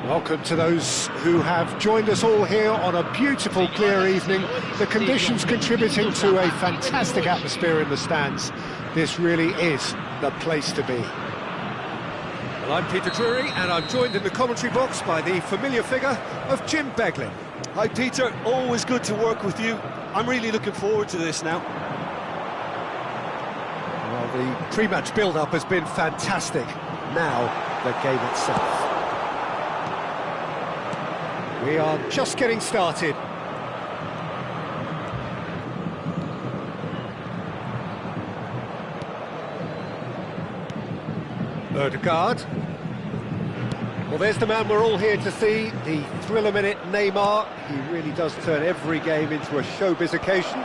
Welcome to those who have joined us all here on a beautiful, clear evening. The conditions contributing to a fantastic atmosphere in the stands. This really is the place to be. Well, I'm Peter Drury, and I'm joined in the commentary box by the familiar figure of Jim Beglin. Hi Peter, always good to work with you. I'm really looking forward to this now. Well, the pre-match build-up has been fantastic. Now, the game itself. We are just getting started. Ødegaard. Well, there's the man we're all here to see, the thriller-minute Neymar. He really does turn every game into a showbiz occasion.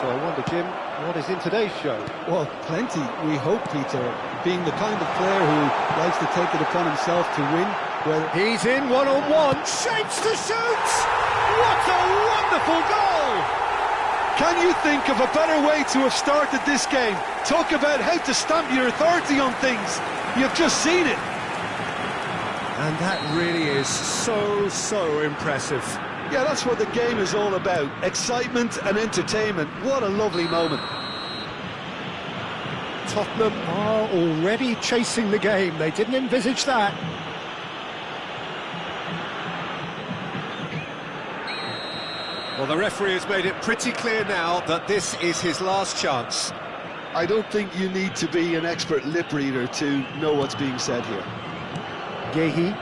So I wonder, Jim, what is in today's show? Well, plenty, we hope, Peter. Being the kind of player who likes to take it upon himself to win. Well, he's in one-on-one, shapes to shoot! What a wonderful goal! Can you think of a better way to have started this game? Talk about how to stamp your authority on things. You've just seen it. And that really is so impressive. Yeah, that's what the game is all about. Excitement and entertainment. What a lovely moment. Tottenham are already chasing the game. They didn't envisage that. Well, the referee has made it pretty clear now that this is his last chance. I don't think you need to be an expert lip reader to know what's being said here. Gehi.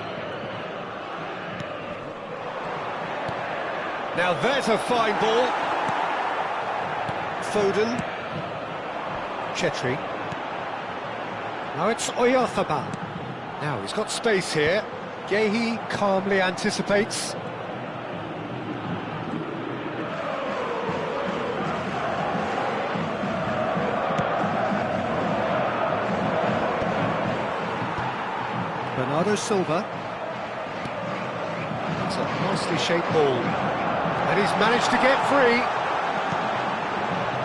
Now there's a fine ball. Foden. Chetri. Now it's Oyarzabal. Now he's got space here. Gehi calmly anticipates. Bernardo Silva. It's a nicely shaped ball. And he's managed to get free.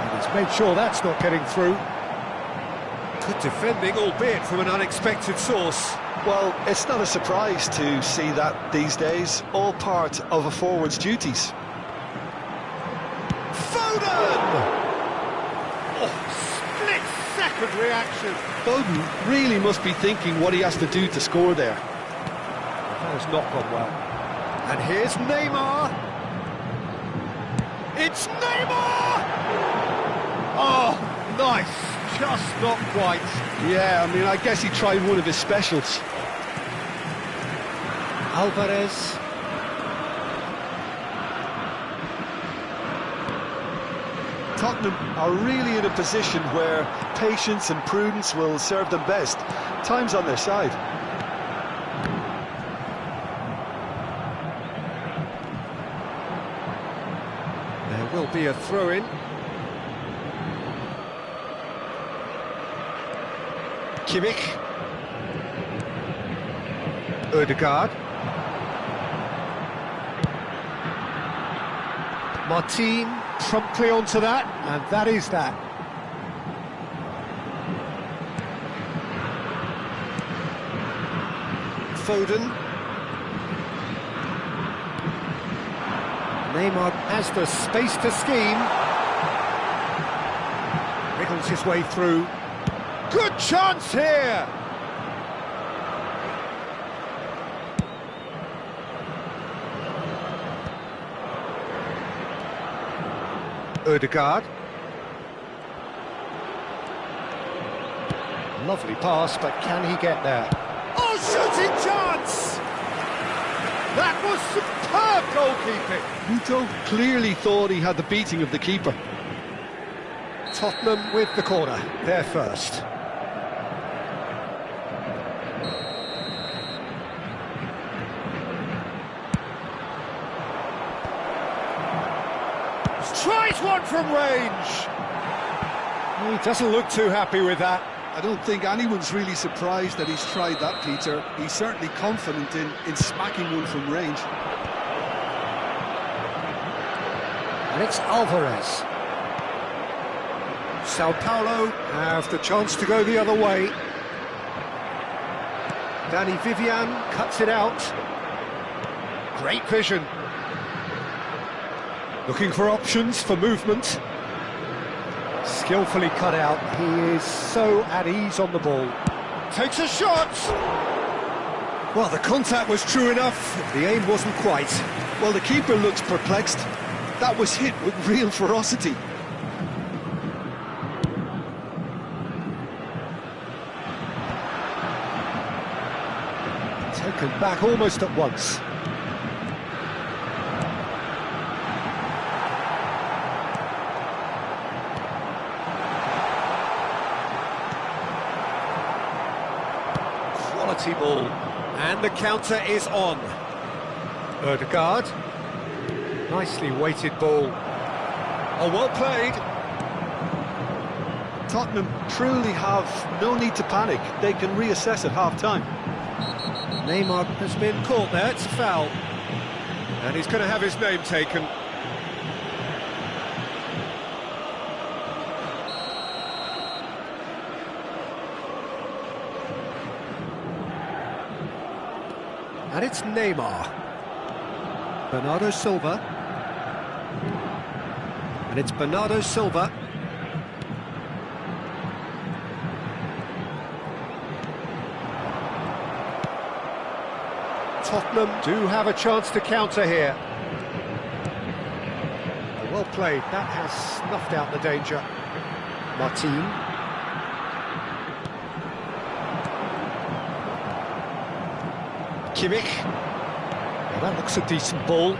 And he's made sure that's not getting through. Good defending, albeit from an unexpected source. Well, it's not a surprise to see that these days. All part of a forward's duties. Foden! Oh, split-second reaction. Foden really must be thinking what he has to do to score there. That has not gone well. And here's Neymar. It's Neymar! Oh, nice. Just not quite. Yeah, I mean, I guess he tried one of his specials. Alvarez. Tottenham are really in a position where patience and prudence will serve them best. Time's on their side. There will be a throw-in. Kimmich. Ødegaard. Martin promptly onto that, and that is that. Foden. Neymar has the space to scheme. Wriggles his way through. Good chance here! Ødegaard. Lovely pass, but can he get there? Oh, shooting chance! That was superb goalkeeping! Muto clearly thought he had the beating of the keeper. Tottenham with the corner, they're first. Tries one from range. He doesn't look too happy with that. I don't think anyone's really surprised that he's tried that, Peter. He's certainly confident in smacking one from range. And it's Alvarez. Sao Paulo have the chance to go the other way. Danny Vivian cuts it out. Great vision. Looking for options for movement. Skillfully cut out. He is so at ease on the ball. Takes a shot! Well, the contact was true enough. The aim wasn't quite. Well, the keeper looks perplexed. That was hit with real ferocity. Taken back almost at once. Quality ball. And the counter is on. Ødegaard. Nicely weighted ball. Oh, well played. Tottenham truly have no need to panic. They can reassess at half-time. Neymar has been caught there, it's a foul. And he's going to have his name taken. And it's Neymar. Bernardo Silva. And it's Bernardo Silva. Tottenham do have a chance to counter here. Well played, that has snuffed out the danger. Martin. Kimmich. Well, that looks a decent ball.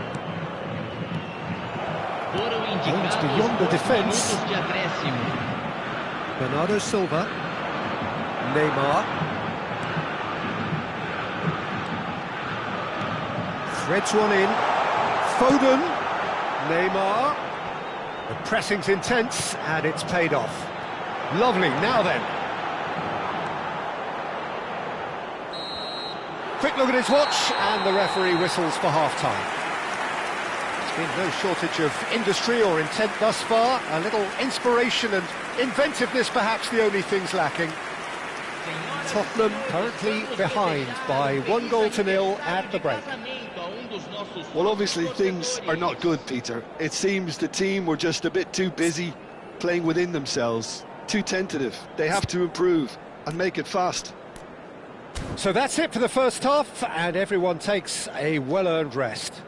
It's beyond the defence. Bernardo Silva. Neymar. Threads one in. Foden. Neymar. The pressing's intense and it's paid off. Lovely, now then. Quick look at his watch and the referee whistles for half-time. There's been no shortage of industry or intent thus far. A little inspiration and inventiveness perhaps the only things lacking. Tottenham currently behind by 1-0 at the break. Well, obviously things are not good, Peter. It seems the team were just a bit too busy playing within themselves, too tentative. They have to improve and make it fast. So that's it for the first half, and everyone takes a well-earned rest.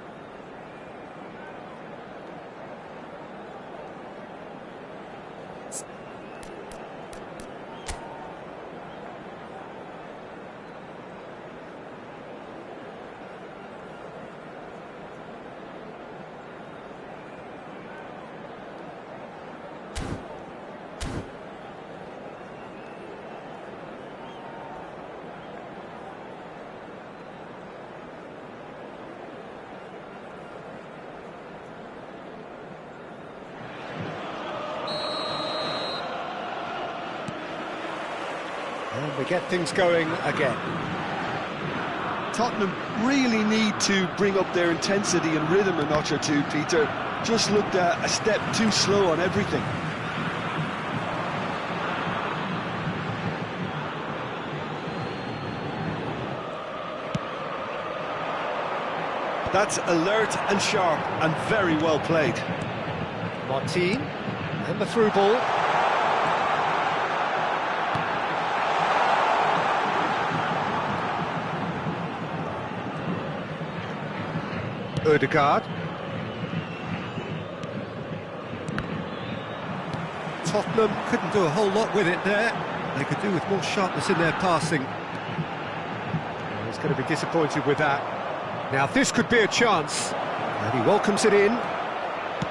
And we get things going again. Tottenham really need to bring up their intensity and rhythm a notch or two, Peter. Just looked a step too slow on everything. That's alert and sharp and very well played. Martin, and the through ball. Ødegaard. Tottenham couldn't do a whole lot with it there. They could do with more sharpness in their passing. Well, he's going to be disappointed with that. Now this could be a chance. And he welcomes it in.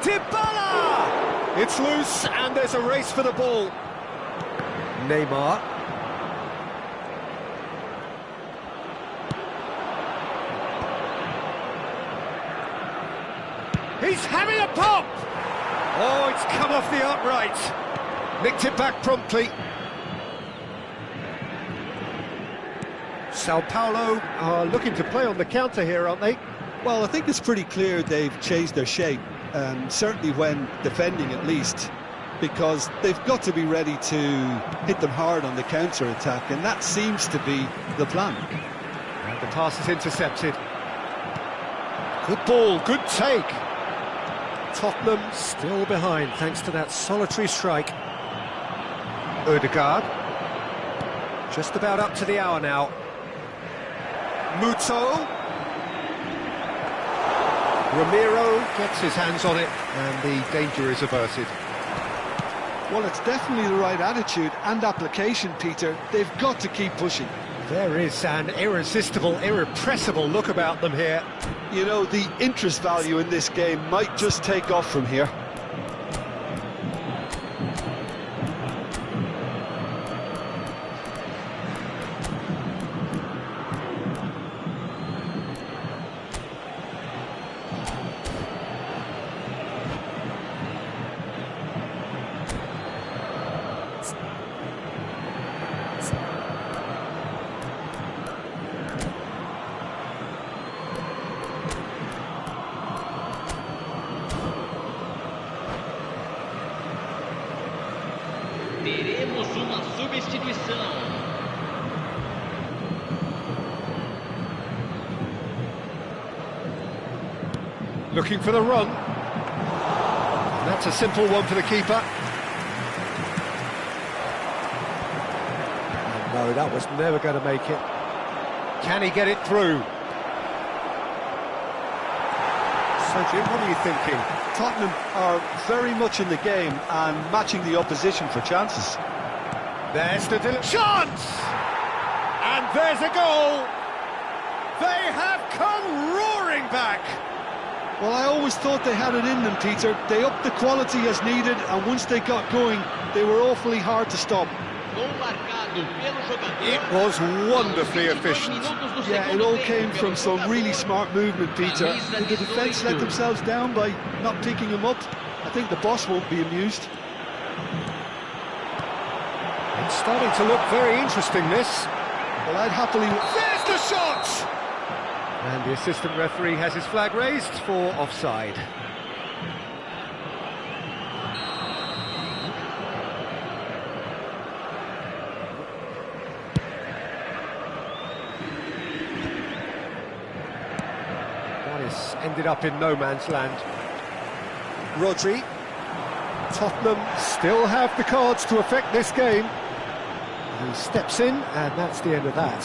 Dybala! It's loose and there's a race for the ball. Neymar. He's having a pop! Oh, it's come off the upright. Nicked it back promptly. Sao Paulo are looking to play on the counter here, aren't they? Well, I think it's pretty clear they've changed their shape, certainly when defending at least, because they've got to be ready to hit them hard on the counter-attack, and that seems to be the plan. And the pass is intercepted. Good ball, good take. Tottenham still behind thanks to that solitary strike. Odegaard. Just about up to the hour now. Muto. Ramiro gets his hands on it and the danger is averted. Well, it's definitely the right attitude and application, Peter. They've got to keep pushing. There is an irresistible, irrepressible look about them here. You know, the interest value in this game might just take off from here. Teremos uma substituição. Looking for the run. That's a simple one for the keeper. And no, that was never going to make it. Can he get it through? So Jim, what are you thinking? Tottenham are very much in the game and matching the opposition for chances. There's the chance! And there's a goal! They have come roaring back! Well, I always thought they had it in them, Peter. They upped the quality as needed, and once they got going, they were awfully hard to stop. It was wonderfully efficient. Yeah, it all came from some really smart movement, Peter. Did the defence let themselves down by not picking him up? I think the boss won't be amused. It's starting to look very interesting, this. Well, I'd happily... There's the shot! And the assistant referee has his flag raised for offside. Ended up in no man's land. Rodri. Tottenham still have the cards to affect this game. He steps in, and that's the end of that.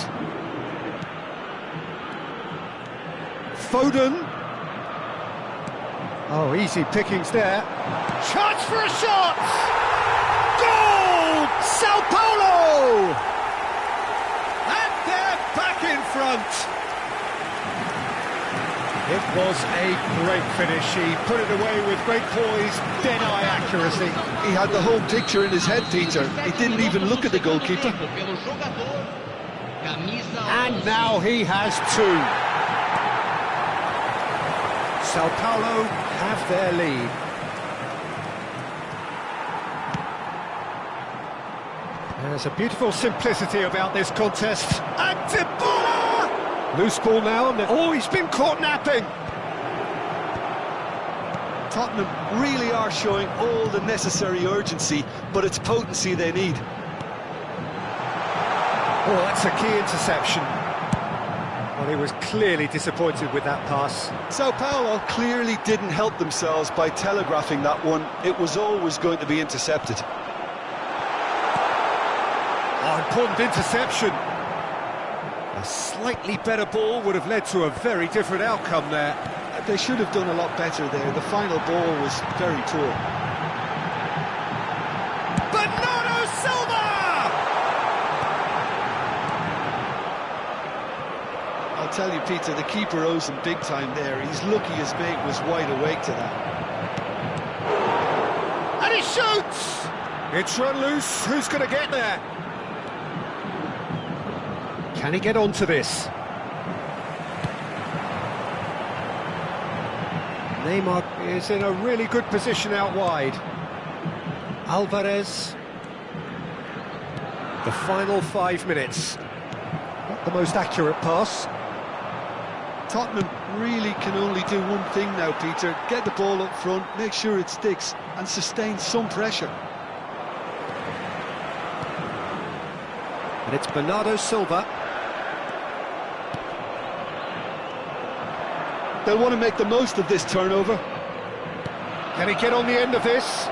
Foden. Oh, easy pickings there. Chance for a shot! Goal! Sao Paulo! And they're back in front. It was a great finish. He put it away with great poise, dead-eye accuracy. He had the whole picture in his head, Peter. He didn't even look at the goalkeeper. And now he has two. Sao Paulo have their lead. There's a beautiful simplicity about this contest. And Dybala! Loose ball now, and oh, he's been caught napping. Tottenham really are showing all the necessary urgency, but it's potency they need. Oh, that's a key interception. Well, he was clearly disappointed with that pass. Sao Paulo clearly didn't help themselves by telegraphing that one. It was always going to be intercepted. Oh, important interception. A slightly better ball would have led to a very different outcome there. They should have done a lot better there. The final ball was very poor. Bernardo Silva! I'll tell you, Peter, the keeper owes him big time there. He's lucky his mate was wide awake to that. And he shoots! It's run loose. Who's going to get there? Can he get onto this? Neymar is in a really good position out wide. Alvarez. The final 5 minutes. Not the most accurate pass. Tottenham really can only do one thing now, Peter. Get the ball up front, make sure it sticks, and sustain some pressure. And it's Bernardo Silva. They'll want to make the most of this turnover. Can he get on the end of this?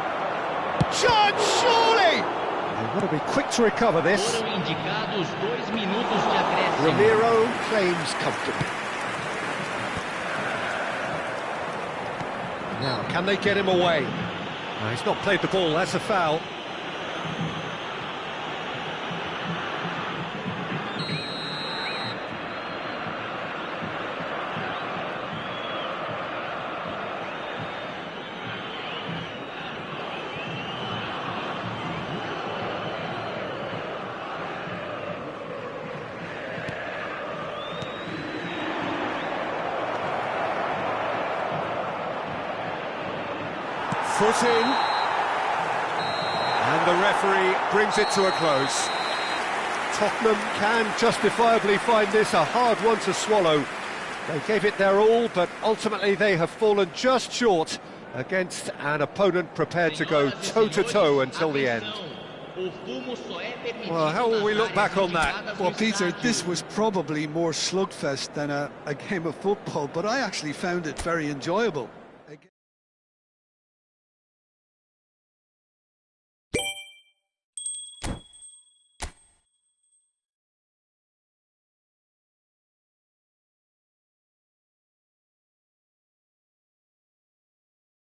Chance, surely! They've got to be quick to recover this. Foram indicados 2 minutos de acréscimo. Ramiro claims comfortably. Now, can they get him away? No, he's not played the ball, that's a foul. Foot in, and the referee brings it to a close. Tottenham can justifiably find this a hard one to swallow. They gave it their all, but ultimately they have fallen just short against an opponent prepared to go toe-to-toe until the end. Well, how will we look back on that? Well, Peter, this was probably more slugfest than a game of football, but I actually found it very enjoyable.